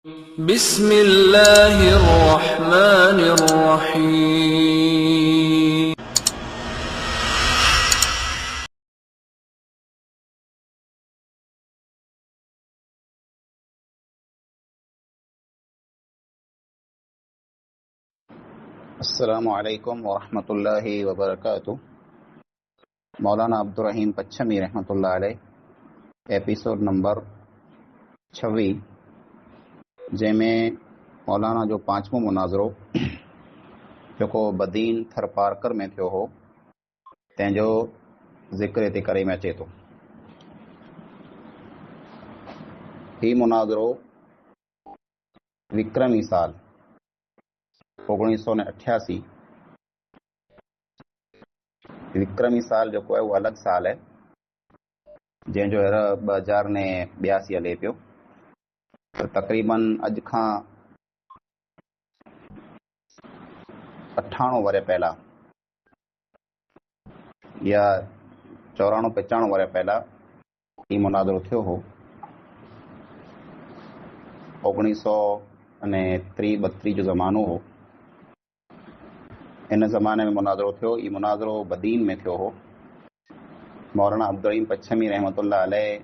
بسم اللہ الرحمن الرحیم۔ السلام علیکم ورحمۃ اللہ وبرکاتہ۔ مولانا عبدالرحیم پچھمی رحمۃ اللہ علیہ ایپیسوڈ نمبر 26 جंहिं में मौलाना जो 5वां मुनाज़रो जेको बदीन थरपारकर में थियो हो तंहिंजो ज़िक्र हिते करे में अचे थो। ही मुनाज़रो विक्रमी साल 1988 विक्रमी साल जेको आहे उहो अलॻि साल आहे जंहिंजो हींअर 2082 हले पियो। तक़रीबन अॼु खां 98 वरे पहिला या 94-95 वरे पहिला ही मुनाज़रो थियो हो। 1932 जो ज़मानो हो। इन ज़माने में मुनाज़रो थियो। ही मुनाज़रो बदीन में थियो हो। मौलाना अब्दुर्रहीम पच्छमी रहमतुल्लाह अलैह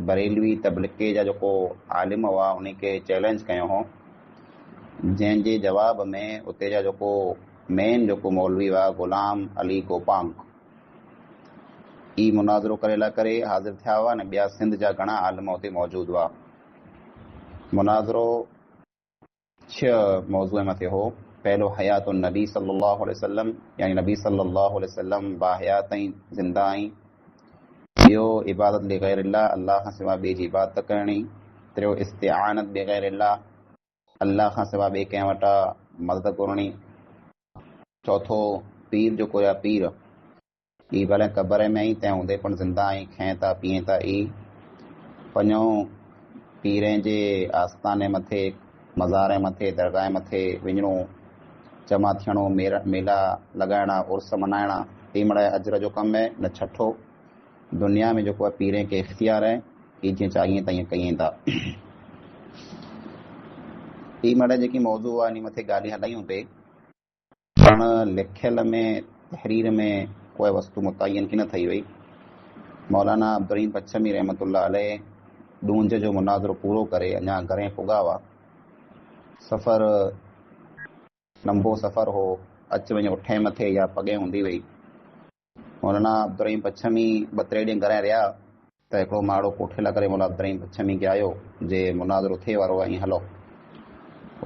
बरेलवी तबलिके जा जेको आलिम हुआ उन खे चैलेंज कयो हो, जंहिंजे जवाब में उते जा जेको मेन जेको मौलवी हुआ ग़ुलाम अली गोपांग ही मुनाज़रो करे लाइ करे हाज़िर थिया हुआ ऐं ॿिया सिंध जा घणा आलिम उते मौजूदु हुआ। मुनाज़रो 6 मौज़ूअ मथे हो। पहलो हयातुन नबी सल्लल्लाहु अलैहि वसल्लम, यानी नबी सल्लल्लाहु अलैहि वसल्लम बाहयात ऐं ज़िंदा आई। ॿियो इबादत बिग़ैरिल्लाह, अल्लाह खां सवाइ ॿिए जी इबादत करणी। टियों इस्तिआनत बिग़ैरिल्लाह, अल्लाह खां सवाइ ॿिए कंहिं वटां मदद घुरणी। चौथो पीर जेको आहे पीर ही भले क़बर में ई तंहिं हूंदे पण ज़िंदा आई, खाइनि था पीअनि था ई। पंजों पीरे जे आस्थाने मथे, मज़ार मथे, दरगाह मथे वञणो, जमा थियणो, मेला लॻाइणा, उर्स मल्हाइणा, ही मिड़े अजर जो कमु आहे। न छठो दुनिया में जेको आहे पीरे खे इख़्तियार आहे, ही जीअं चाहिए तीअं कयूं था। ही मिड़े जेकी मौज़ू आहे इन मथे ॻाल्हियूं हलायूं पे, पण लिखियल में तहरीर में कोई वस्तु मुतयन की न थी वई। मौलाना अब्दुर्रहीम पच्छमी रहमतुल्लाह अलैह ॾूंझ जो मुनाज़रो पूरो करे अञा घरे पुॻा हुआ। सफ़र लंबो सफ़र हो, अच वञ उठे मथे या पगे हूंदी हुई। मौलाना अब्दुर्रहीम पच्छमी 2-3 ॾींहं घरे रहिया त हिकिड़ो माण्हू कोठे लाइ करे मौलाना अब्दुर्रहीम पच्छमी खे आयो जे मुनाज़रो थिए वारो आहे, ईअं हलो।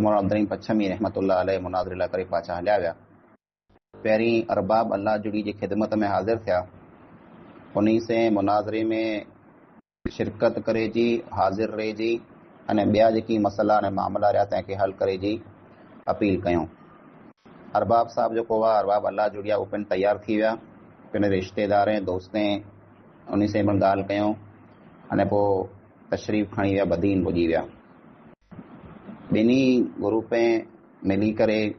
मौलाना अब्दुर्रहीम पच्छमी रहमतुल्लाह अलैह मुनाज़रे लाइ करे पाछा हलिया विया। पहिरीं अरबाब अल्लाह जुड़ी जी ख़िदमत में हाज़िर थिया। उन से मुनाज़रे में शिरकत करे जी, हाज़िर रहे जी अने ॿिया जेकी मसइला ऐं मामला रहिया तंहिंखे हल करे जी अपील कयूं। अरबाब साहब जेको हुआ, अरबाब अल्लाह जुड़िया, उहे पिण तयारु थी विया। पिण रिश्तेदार ऐं दोस्तें उन से पिण ॻाल्हि कयूं अने पोइ तशरीफ़ खणी विया, बदीन पुॼी विया। ॿिन्ही ग्रुपें मिली करे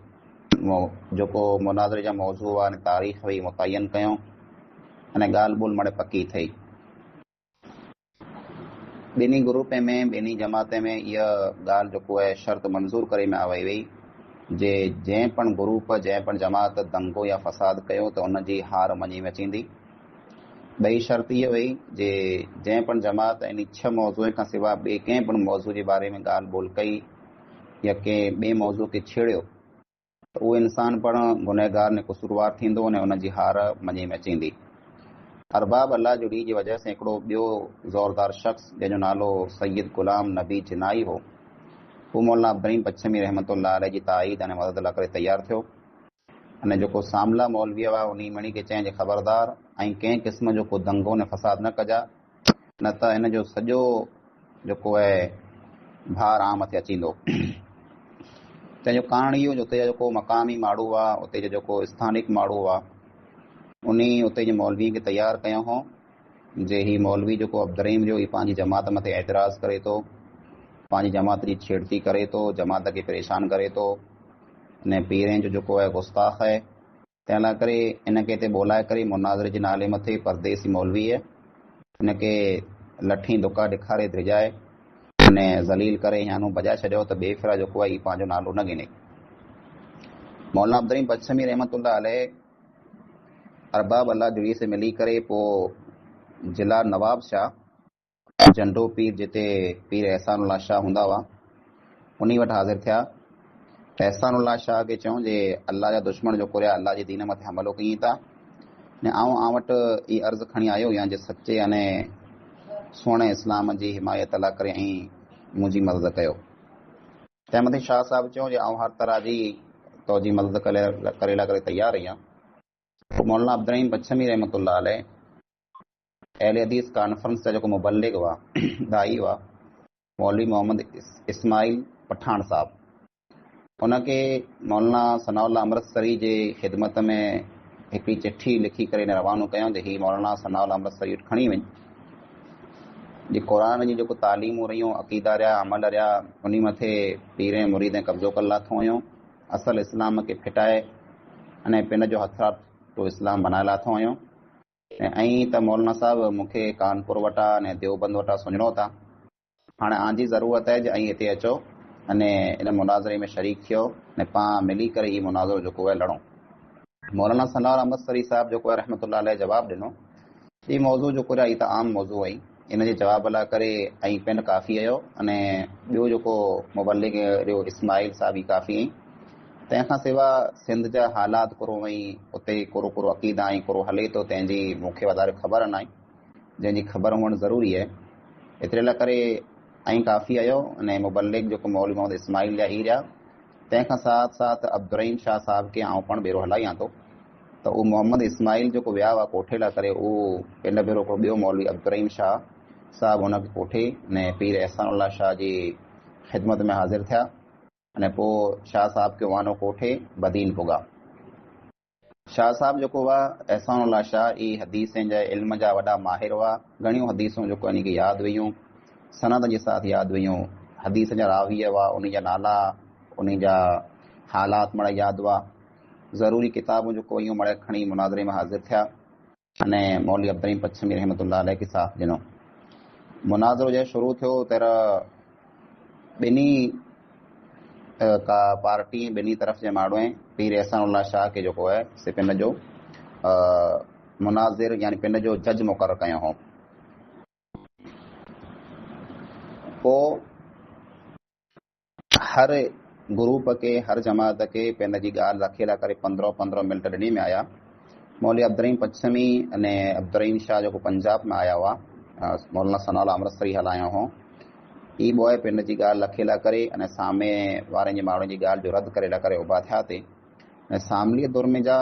जेको मुनाज़रे जा मौज़ू हुआ ऐं तारीख़ हुई मुतयन कयूं अने ॻाल्हि ॿोल मड़े पकी थी। ॿिन्ही ग्रुप में, ॿिन्ही जमात में इहा ॻाल्हि जेको आहे शर्त मंज़ूर करे में आई वई जे जंहिं पण ग्रुप, जंहिं पण जमात दंगो या फ़साद कयो त उन जी हार मञी में अचींदी। ॿई शर्त इहा हुई जे जंहिं पण जमात इन 6 मौज़ूअ खां सवाइ ॿिए कंहिं पण मौज़ू जे बारे में ॻाल्हि ॿोल कई या कंहिं ॿिए मौज़ू खे छेड़ियो त उहो इंसान पण गुनहगार ने क़सूरवार थींदो ऐं उन जी हार मञी में अचींदी। अरबाब अल्लाह जुड़ी जी वजह से हिकिड़ो ॿियो ज़ोरदार शख़्स जंहिंजो नालो सैयद ग़ुलाम नबी जिनाई हो, हू मौलाना अब्दुर्रहीम पच्छमी रहमतुल्लाह अलैह जी ताईद ऐं मदद लाइ करे तयारु थियो। अने जेको सामला मौलवी हुआ उन मणी खे चयाईं जे ख़बरदार ऐं कंहिं क़िस्म जो को दंगो ने फ़साद न कजा, न त इन जो सॼो जेको आहे भार आम मथे अचींदो। तंहिंजो कारण इहो जो उते जा जेको मक़ामी माण्हू हुआ, उते जो जेको स्थानिक माण्हू हुआ, उन उते जे मौलवी खे तयारु कयो हो जे ही मौलवी जेको अब्दुर्रहीम जो ही पंहिंजी जमात मथे एतिराज़ करे थो, पंहिंजी जमात जी छेड़ती करे थो, जमात खे परेशान करे थो अने पीरें जो जेको आहे गुस्ताख़ आहे। तंहिं लाइ करे इन खे हिते ॿोलाए करे मुनाज़रे जे नाले मथे परदेसी मौलवी आहे, हिन खे लठी दुका ॾेखारे धिजाए ने ज़लील करे यानू बजाए छॾियो त ॿिए फेरा जेको आहे ई पंहिंजो नालो न गिने। मौलाना अब्दुर्रहीम पच्छमी रहमतुल्लाह अलैह अरबाब अल्लाह जुड़ी से मिली करे पोइ जिला नवाब शाह झंडो पीर जिते पीर एहसानुल्लाह शाह हूंदा हुआ उन्हीं वटि हाज़िर थिया। एहसानुल्लाह शाह खे चयूं जे अल्लाह जा दुश्मन जो कुरिया अल्लाह जे दीन मथे हमलो कई था ने आउं वटि ई अर्ज़ु खणी आयो या जे सचे अने सुहिणे इस्लाम जी हिमायत लाइ करे ऐं मुंहिंजी मदद कयो। तंहिं मथे शाह साहिबु चयूं जे आउं हर तरह जी तौजी मदद करे लाइ करे तयारु आहियां। मौलाना अब्दुर्रहीम पच्छमी रहमतुल्लाह अलैह अहले हदीस कॉन्फ्रेंस जा जेको मुबल्लिग हुआ दाई हुआ मौलवी मोहम्मद इस्माइल पठान साहब उनखे मौलाना सनाउल्लाह अमृतसरी जे ख़िदमत में हिकिड़ी चिठी लिखी करे रवानो कयूं त हीअ मौलाना सनाउल्लाह अमृतसरी वटि खणी वञ जे क़ुरान जी जेको तालीमूं रहियूं अक़ीदा रहिया अमल रहिया उन मथे पीर ऐं मुरीद कब्ज़ो करे लाथो हुयूं असल इस्लाम खे फिटाए अने पिन जो हथराटो इस्लाम बनाए लाथो हुयूं ऐं त मौलाना साहिबु मूंखे कानपुर वटां अने देवबंद वटां सुञणो था हाणे आंजी ज़रूरत आहे जे ऐं हिते अचो अने इन मुनाज़रे में शरीक थियो ने पाण मिली करे हीउ मुनाज़रो जेको आहे लड़ूं। मौलाना सनाउल्लाह अमृतसरी साहिबु जेको आहे रहमतुल्लाह अलैह जवाबु ॾिनो हीउ मौज़ू जेको आहे हीउ त आम मौज़ू आहे इन जे जवाब लाइ करे ऐं पिन काफ़ी आयो अने ॿियो जेको मुबल्लिग इस्माइल साहिब ई काफ़ी आई। तंहिंखां सवाइ सिंध जा हालात कुरो ऐं उते कुरो कुरो अक़ीदा ऐं कुरो हले थो तंहिंजी मूंखे वधारे ख़बर न आहे जंहिंजी ख़बर हुअणु ज़रूरी आहे एतिरे लाइ करे ऐं काफ़ी आयो अने मुबल्लिग जेको मौलवी मोहम्मद इस्माइल जा ई रहिया। तंहिंखां साथ साथ अब्दुर्रहीम शाह साहिब खे आउं पाण भेरो हलायां थो त उहो मोहम्मद इस्माइल जेको विया हुआ कोठे लाइ करे उहो पिन भेरो हिकिड़ो ॿियो मौलवी अब्दुर्रहीम शाह साहिबु हुनखे कोठे ने पीर एहसानुल्लाह शाह जी ख़िदमत में हाज़िर थिया अने पोइ शाह साहिब खे वानो कोठे बदीन पुॻा। शाह साहिबु जेको हुआ एहसानुल्लाह शाह ई हदीसनि जा इल्म जा वॾा माहिर हुआ घणियूं हदीसूं जेको इन खे यादि हुयूं सनद जे साथ यादि हुयूं हदीस जा रावी हुआ उन जा नाला उन जा हालात मड़े यादि हुआ ज़रूरी किताबूं जेको हुयूं मड़े खणी मुनाज़रे में हाज़िर थिया अने मौलवी अब्दुर्रहीम पच्छमी रहमतुल्लाह अलैह खे साथ ॾिनो। मुनाज़रो जंहिं शुरू थियो तर ॿिन्ही का पार्टी ॿिन्ही तरफ़ जे माण्हू पीर एहसानुल्लाह शाह खे जेको आहे से पिन जो मुनाज़िर यानी पिन जो जज मुक़ररु कयो हो। पोइ हर ग्रुप के हर जमात के पिन जी ॻाल्हि रखे लाइ करे 15 मिंट ॾिनी में आया। मौलवी अब्दुर्रहीम पच्छमी अने अब्दुर्रहीम शाह जेको पंजाब में आया हुआ मौलाना सनाउल्लाह अमृतसरी हलायो हो ई ॿोए पिन जी ॻाल्हि रखे लाइ करे अने सामे वारनि जे माण्हुनि जी ॻाल्हि जो रद्द करे लाइ करे उभा थिया ते ऐं सामलीअ दौर में जा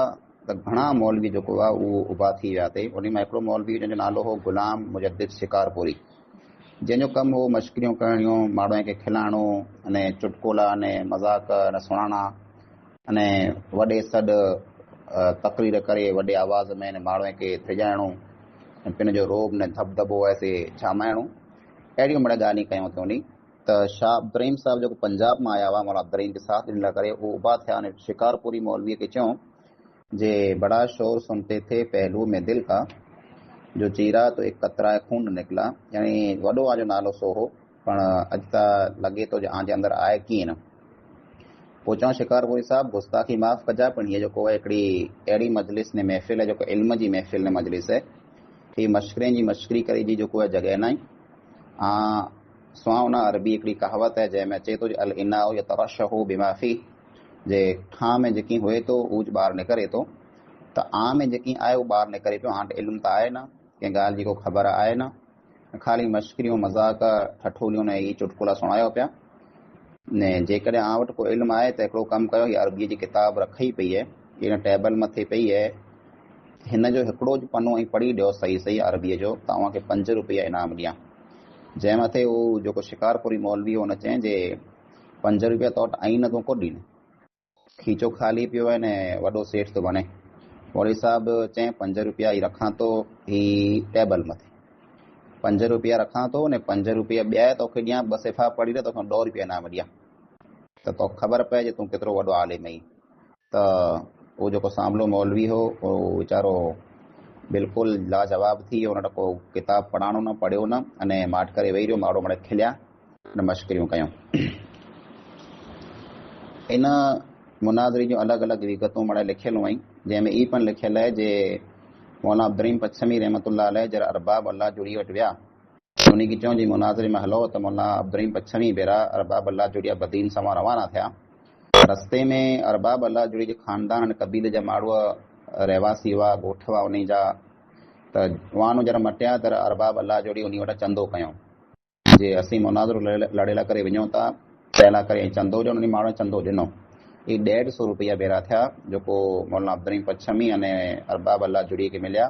त घणा मौलवी जेको आहे उहो उभा थी विया ते उन मां हिकिड़ो मौलवी जंहिंजो नालो हो गुलाम मुजद्दिद शिकारपुरी जंहिंजो कमु हो मश्किरियूं करणियूं माण्हुनि खे खिलाइणो अने चुटकुला अने मज़ाक अने सुणाणा अने वॾे सॾु तक़रीर करे वॾे आवाज़ में माण्हुनि खे थिजाइणो ऐं पिन जो रोब ने धबधबो ऐसे जामाइणो अहिड़ियूं मिड़े ॻाल्हियूं कयूं थियूं नी त शाह अब्दुर्रहीम साहिबु जेको पंजाब मां आया हुआ मौलाना अब्दुर्रहीम के साथ ॾिन लाइ करे उहो उभा थिया अने शिकारपुरी मौलवीअ खे चयूं जे बड़ा शोर सुनते थे पहलू में दिल का जो चीरा तो एक कतरा खून निकला यानी वॾो आहे जो नालो सो हो पण अॼु त लॻे थो जो आंजे अंदरि आहे कीअं न। पोइ चऊं शिकारपुरी साहिबु गुस्ताखी माफ़ कजा पण हीअ जेको आहे हिकिड़ी अहिड़ी मजलिस ने महफ़िल आहे जेको इल्म जी महफ़िल ने मजलिस आहे हीअ मश्करियुनि जी मश्करी करे जी जेको आहे जॻह न आहे। सुहावना अरबी हिकिड़ी कहावत आहे जंहिंमें अचे थो अल इनाउ या तरशहू बिमाफ़ी जे खां में जेकी हुए थो उहो ॿार निकिरे थो त आ में जेकी आहे उहो ॿार निकिरे पियो। हाणे इल्मु त आहे न कंहिं ॻाल्हि जी को ख़बर आहे न ख़ाली मश्करियूं मज़ाक ठठोलियूं ने ई चुटकुला सुणायो पिया ने जेकॾहिं आ वटि को इल्मु आहे त हिकिड़ो कमु कयो हीअ अरबीअ जी किताब रखी पई आहे हिन टेबल मथे पई आहे हिन जो हिकिड़ो पनो ऐं पढ़ी ॾियो सही सही अरबीअ जो तव्हांखे 5 रुपया इनाम ॾियां। जंहिं मथे उहो जेको शिकारपुरी मौलवी हुन चई जे 5 रुपया तो वटि आई नथो को ॾींहुं खीचो ख़ाली पियो आहे ने वॾो सेठ थो बणे। मौलवी साहिबु चई 5 रुपया ई रखां थो ही टेबल मथे 5 रुपया रखां थो ने 5 रुपया ॿिया तोखे ॾियां 2 सिफ़ा पढ़ी ॾिया तोखे 2 रुपया इनाम ॾियां त तोखे ख़बर पए जे तूं केतिरो वॾो आलिम आहीं। त उहो जेको सामलो मौलवी हो उहो वीचारो बिल्कुलु लाजवाब थी वियो। हुन को किताब पढ़ाणो न पढ़ियो न अने माठ करे वेही रहियो माण्हू मिड़े खिलिया मश्करियूं कयूं। इन मुनाज़रे जूं अलॻि अलॻि विगतूं मड़ा लिखियलूं आहिनि, जंहिंमें ई पिणु लिखियलु आहे जे मौलाना अब्दुर्रहीम पच्छमी रहमतुल्लाह अलैह जरा अरबाब अल्लाह जुड़ी वटि विया, उन खे चऊं जी मुनाज़रे में हलो, त मौलाना अब्दुर्रहीम पच्छमी बेरा अरबाब अल्लाह जुड़ी बदीन समा रवाना थिया। रस्ते में अरबाब अल्लाह जुड़ी जे ख़ानदान ऐं कबीले जा माण्हू रहवासी हुआ, ॻोठ हुआ उन जा, त वाहन जरा मटिया त अरबाब अल्लाह जुड़ी उन वटि चंदो कयूं जे असीं मुनाज़रो लड़े लाइ करे वञूं था, तंहिं लाइ करे चंदो ॾियो। उन माण्हू चंदो ॾिनो। ये 150 रुपया बेरा थिया जेको मौलाना अब्दुर्रहीम पच्छमी अने अरबाब अल्लाह जुड़ी खे मिलिया,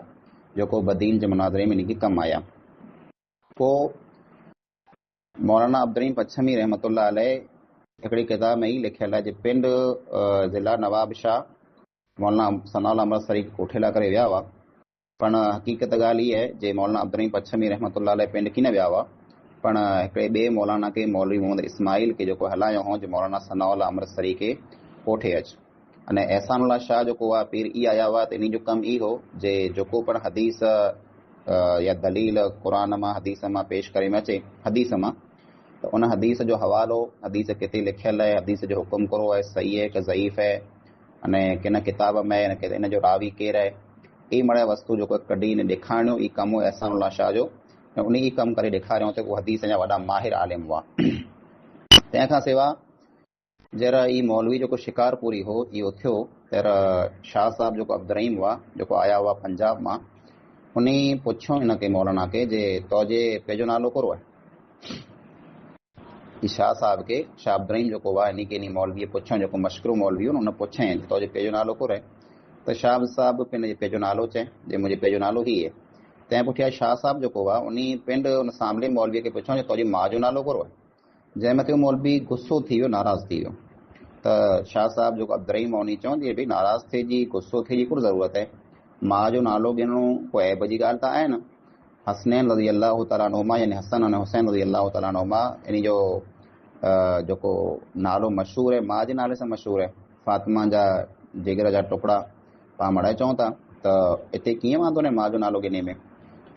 जेको बदीन जे मुनाज़रे में इनखे कमु आया। पोइ मौलाना अब्दुर्रहीम पच्छमी रहमतुल्लाह अलैह हिकिड़ी किताब में ई लिखियलु आहे जे पिंड ज़िला नवाब शाह मौलाना सनाउल्लाह अमृतसरी कोठे लाइ करे विया हुआ, पण हक़ीक़त ॻाल्हि इहा आहे जे मौलाना अब्दुर्रहीम पच्छमी रहमतुल्लाह अलैह पिंड कीन विया हुआ, पण हिकिड़े ॿिए मौलाना खे मौलवी मोहम्मद इस्माइल खे जेको हलायो हो जे मौलाना सनाउल्लाह अमृतसरी खे कोठे अच। अने एहसानुल्लाह शाह जेको आहे पीर ई आया हुआ, त इन जो कमु ई हो जे जेको पण हदीस या दलील क़ुरान मां हदीस मां पेश करे में अचे हदीस मां, त उन हदीस जो हवालो, हदीस किथे लिखियलु आहे, हदीस जो हुकुम करो आहे, सही है कि ज़ईफ़ है, अने किन किताब में इन जो रावी केरु आहे, ई मड़ा वस्तु जेको कढी इन ॾेखारियो, ई कमु हो एहसानुल्लाह शाह जो, ऐं उन ई कमु करे ॾेखारियो त उहो हदीस जा वॾा माहिर आलिम हुआ। तंहिंखां सवाइ जरा ई मौलवी जेको शिकारपुरी हो इहो थियो, त शाह साहब जेको अब्दुर्रहीम हुआ जेको आया हुआ पंजाब मां, उन पुछियो हिनखे मौलाना खे जे तोजे पंहिंजो नालो कहिड़ो आहे। शाह साहब खे शाह अब्दुर्रहीम जेको हुआ इन खे इन मौलवीअ पुछियो, जेको मशकूर मौलवी हो, उन पुछियईं तोजे पंहिंजो नालो कहिड़ो आहे, त शाह साहब पिंड पंहिंजो नालो चए जे मुंहिंजो पंहिंजो नालो ई आहे। तंहिं पुठियां शाह साहब जेको हुआ उन पिंड उन सामने मौलवीअ खे पुछियो जे तोजी माउ जो नालो कहिड़ो आहे, जंहिं मथे मौलवी गुस्सो थी वियो, नाराज़ थी वियो। त शाह साहब जेको अब्दुर्रहीम उन चऊं जे भई नाराज़ थिए जी, गुस्सो थिए जी कोन ज़रूरत आहे, माउ जो नालो गिणो कोई ऐब जी ॻाल्हि त आहे न। हसनैन रज़ी अल्लाह तआला अन्हुमा यानी हसन अने हुसैन रज़ी अल्लाह तआला अन्हुमा इन जो जेको नालो मशहूरु आहे, माउ जे नाले सां मशहूरु आहे, फातिमा जा जिगर जा टुकड़ा पाण मड़ाए चऊं था, त हिते कीअं वांदो न माउ जो नालो गिने में,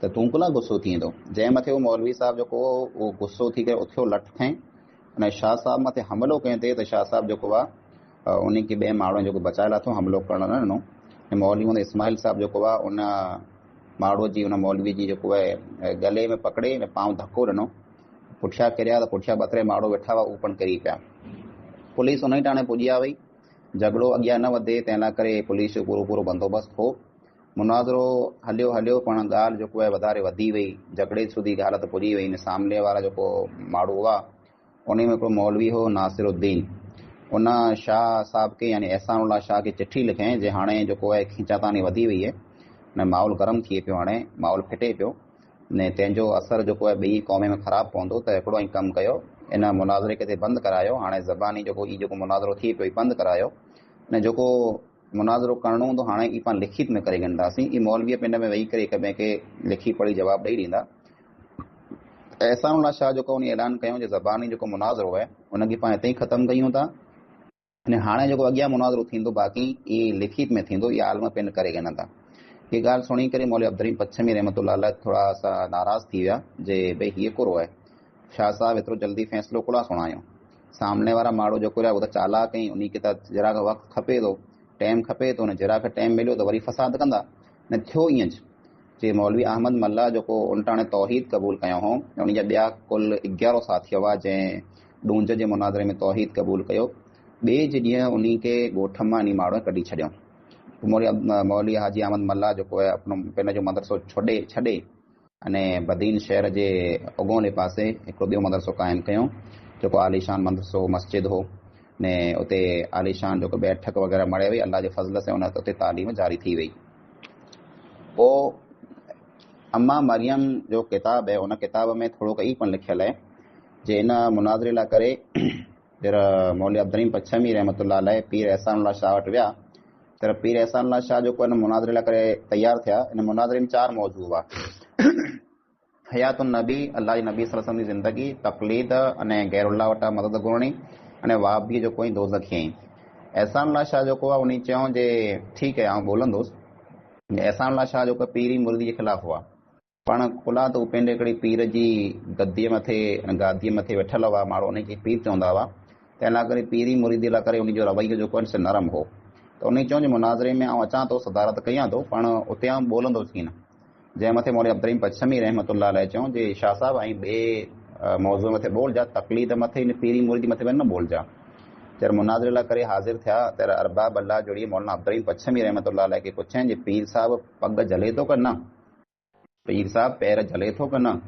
त तूं कुला गुस्सो थी वेंदो। जंहिं मथे उहो मौलवी साहब जेको उहो गुस्सो थी करे उथियो लठ खईं अने शाह साहब मथे हमलो कयईं ते, त शाह साहब जेको आहे उन खे ॿिए माण्हू जेको बचाए लाथो, हमलो करणु न ॾिनो। ऐं मौलवी मोहम्मद इस्माइल साहब जेको आहे उन माण्हू जी, उन मौलवी जी जेको आहे गले में पकड़े ऐं पांव धको ॾिनो, पुठियां किरिया त पुठियां 2-3 माण्हू वेठा हुआ उहे पिणु किरी पिया। पुलिस उन ई टाणे पुॼिया वई, झगड़ो अॻियां न वधे तंहिं लाइ करे पुलिस जो पूरो बंदोबस्तु हो। मुनाज़रो हलियो पण ॻाल्हि जेको आहे वधारे वधी वई, झगड़े सुधी हालत पुॼी वई। इन सामने वारा जेको माण्हू हुआ उन में हिकिड़ो मौलवी हो नासिरुद्दीन, उन शाह साहब खे यानी एहसानुल्लाह शाह खे चिठी लिखियईं जे हाणे जेको आहे खींचातानी वधी वई आहे, न माहौल गरम थिए पियो, हाणे माहौल फिटे पियो, ने तंहिंजो असरु जेको आहे ॿई क़ौमे में ख़राबु पवंदो, त हिकिड़ो ई कमु कयो, इन मुनाज़रे खे बंदि करायो, हाणे ज़बानी जेको मुनाज़रो थिए पियो बंदि करायो, ने जेको मुनाज़रो करणो हूंदो हाणे ई पाण लिखित में करे ॻणंदासीं। ई मौलवीअ पिंड में वेही करे हिक ॿिए खे लिखी पढ़ी जवाबु ॾेई ॾींदा। एहसानुल्लाह शाह जेको उन ऐलान कयूं जे ज़बानी जेको मुनाज़रो आहे उनखे पाण हिते ई ख़तमु कयूं था, अने हाणे जेको अॻियां मुनाज़रो थींदो बाक़ी इहे लिखित में थींदो, इहा आलम पिंड करे ॻणंदा। हीअ ॻाल्हि सुणी करे मौलवी अब्दुर्रहीम पच्छमी रहमतुल्लाह अलैह थोरा सा नाराज़ थी विया जे भई हीअ कोरो आहे, शाह साहब एतिरो जल्दी फ़ैसिलो कोन सुणायो, सामने वारा माण्हू जेको आहे उहो त चालाक कई, उन खे त जरा वक़्तु खपे थो, टाइम खपे थो, न जरा टाइम मिलियो त वरी फ़साद कंदा, न थियो ईअं जे मौलवी अहमद मल्ला जेको उन टाणे तौहीद क़बूल कयो हो, उन जा ॿिया कुल 11 साथी हुआ जंहिं ॾूंज जे मुनाज़रे में तौहीद क़बूल कयो। ॿिए जे ॾींहुं उन खे ॻोठ मां इन माण्हू कढी छॾियो। मौलवी हाजी अहमद मल्ला जेको आहे पंहिंजो जो मदरसो छॾे अने बदीन शहर जे उगोले पासे हिकिड़ो ॿियो मदरसो क़ाइमु कयो, जेको आलीशान मदरसो मस्जिद हो, ने उते आलीशान जेको बैठक वग़ैरह मड़े वई, अल्लाह जे फज़ल सां उते तालीम जारी थी वई। पोइ अम्मा मरियम जो किताब है, उन किताब में थोरो ई पण लिखियलु आहे जे इन मुनाज़रे लाइ करे जरा मौलवी अब्दुर्रहीम पच्छमी रहमतुल्लाह अलैह पीर एहसानुल्लाह शाह वटि विया, त पीर एहसानुल्लाह शाह जेको इन मुनाज़रे लाइ करे तयारु थिया। इन मुनाज़रे में 4 मौजू हुआ, हयातुन नबी, अल्लाह जे नबी सल्लल्लाहु अलैहि वसल्लम जी ज़िंदगी, तक़लीद अने गैरुल्लाह वटां मदद घुरणी, अने वाहबी जो कोई दोज़खी। एहसानुल्लाह शाह जेको आहे उन चयूं जे ठीकु आहे आउं ॻोल्हंदुसि। एहसानुल्लाह शाह जेको पीरी मुर्दी जे ख़िलाफ़ु हुआ, पाण खुला त हू पंहिंजे हिकिड़ी पीर जी गद्दीअ मथे गादीअ मथे वेठल हुआ, माण्हू उनखे पीर चवंदा हुआ। तंहिं लाइ करे पीरी मुरीदी लाइ करे उनजो रवैयो जेको आहे से नरम हो। त उन चयो जे मुनाज़रे में आउं अचां थो, सदारत कयां थो, पाण उते आउं ॿोलंदोसि कीन। जंहिं मथे मौलवी अब्दुर्रहीम पच्छमी रहमतुल्लाह अलैह चयूं जे शाह साहब ऐं ॿिए मौज़ूअ मथे ॿोलजा, तक़लीद मथे इन पीरी मुरीदी मथे न ॿोलजा। जॾहिं मुनाज़रे लाइ करे हाज़िर थिया त अरबाब अल्लाह जोड़ी मौलाना अब्दुर्रहीम पच्छमी रहमतुल्लाह अलैह खे पुछियईं जे पीर साहब पग जले थो कि न, पीर साहब पैर जले थो कि न,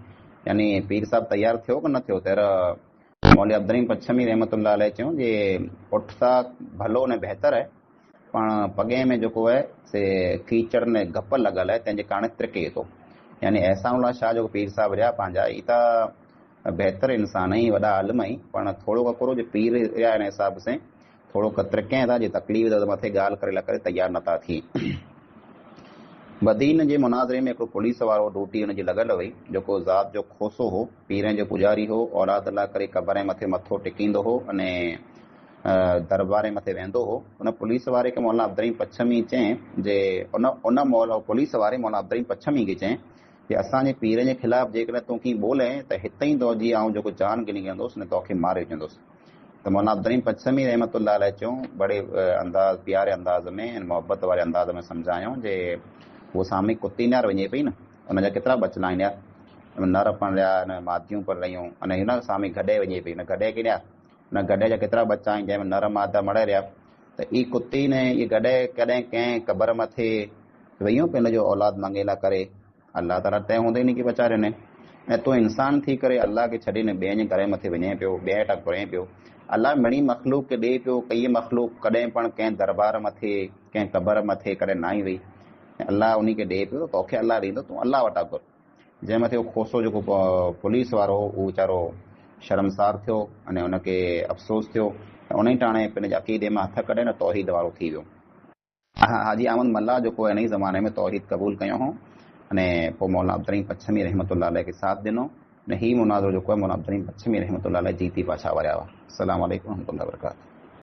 यानी पीर साहब तयारु थियो कि न थियो। त मौलवी अब्दुर्रहीम पच्छमी रहमतुल्लाह अलैह चयूं जे उठ सां भलो ने बहितर आहे, पाण पगे में जेको आहे से कीचड़ ने गप लॻल आहे, तंहिंजे कारण त्रिके थो। यानी एहसानुल्लाह शाह जेको पीर साहब रहिया पंहिंजा, ई त बहितर इंसान ई वॾा आलिम ई, पण थोरो ककरो जे पीर रहिया हिन हिसाब से थोरो त्रिके था, जे तकलीफ़ मथे ॻाल्हि करे लाइ करे तयारु नथा थी। बदीन जे मुनाज़रे में हिकिड़ो पुलिस वारो ड्यूटी हुनजी लॻल हुई, जेको ज़ात जो खोसो हो, पीरनि जो पुॼारी हो, औलाद लाइ करे क़बर जे मथे मथो टिकींदो हो अने दरबार मथे वेंदो हो। उन पुलिस वारे खे मौलाना अब्दुर्रहीम पच्छमी चएं जे उन पुलिस वारे मौलाना अब्दुर्रहीम पच्छमी खे चएं जे असांजे पीर जे ख़िलाफ़ जेकॾहिं तूं कीअं ॿोले त हिते ई तो जी आउं जेको जान गिनी वेंदुसि न तोखे मारे विझंदुसि। त मौलाना अब्दुर्रहीम पच्छमी रहमतुल्लाह अलैह चयूं बड़े अंदाज़ प्यारे अंदाज़ में मोहबत वारे अंदाज़ में सम्झायूं जे वो सामने कुत्ती न वञे पई न, उनजा केतिरा बचला आहिनि यार, नर पण रहिया न मादियूं पण रहियूं, अने हिन सामने गॾे वञे पई, न गॾे के ॾिया न गॾे जा केतिरा बच्चा आहिनि जंहिंमें नर मादा मड़े रहिया। त ई कुत्ती ने इहे गॾे कॾहिं कंहिं क़बर मथे वेयूं पियो हिनजो औलाद मंगे लाइ करे, अल्लाह ताला तंहिं हूंदे ई की बचारे ने। ऐं तूं इंसान थी करे अल्लाह खे छॾे न ॿिए जे घर मथे वञे पियो, ॿिए हेठां घुरे पियो। अल्लाह मिड़ी मख़लूक खे ॾे पियो, कई मख़लूक कॾहिं पण कंहिं दरबार मथे कंहिं क़बर मथे कॾहिं न आई वई, अल्लाह उन खे ॾे पियो, तोखे अल्लाह ॾींदो, तूं अल्लाह वटां घुर। जंहिं मथे उहो खोसो जेको पुलिस वारो हो उहो वीचारो शर्मसार थियो अने हुनखे अफ़सोस थियो, उन ई टाणे पंहिंजे अक़ीदे मां हथ कढे न तौहीद वारो थी वियो। हाजी अहमद मल्ला जेको आहे हिन ई ज़माने में तौहीद क़बूल कयो हो अने पोइ मौलाना अब्दुर्रहीम पच्छमी रहमतुल्लाह अलैह खे साथ ॾिनो। ने ही मुनाज़रो जेको आहे मौलाना अब्दुर्रहीम पच्छमी रहमतुल्लाह अलैह जीती पाछा वरिया हुआ। अस्सलामु अलैकुम वरहमतुल्लाहि वबरकातुहू।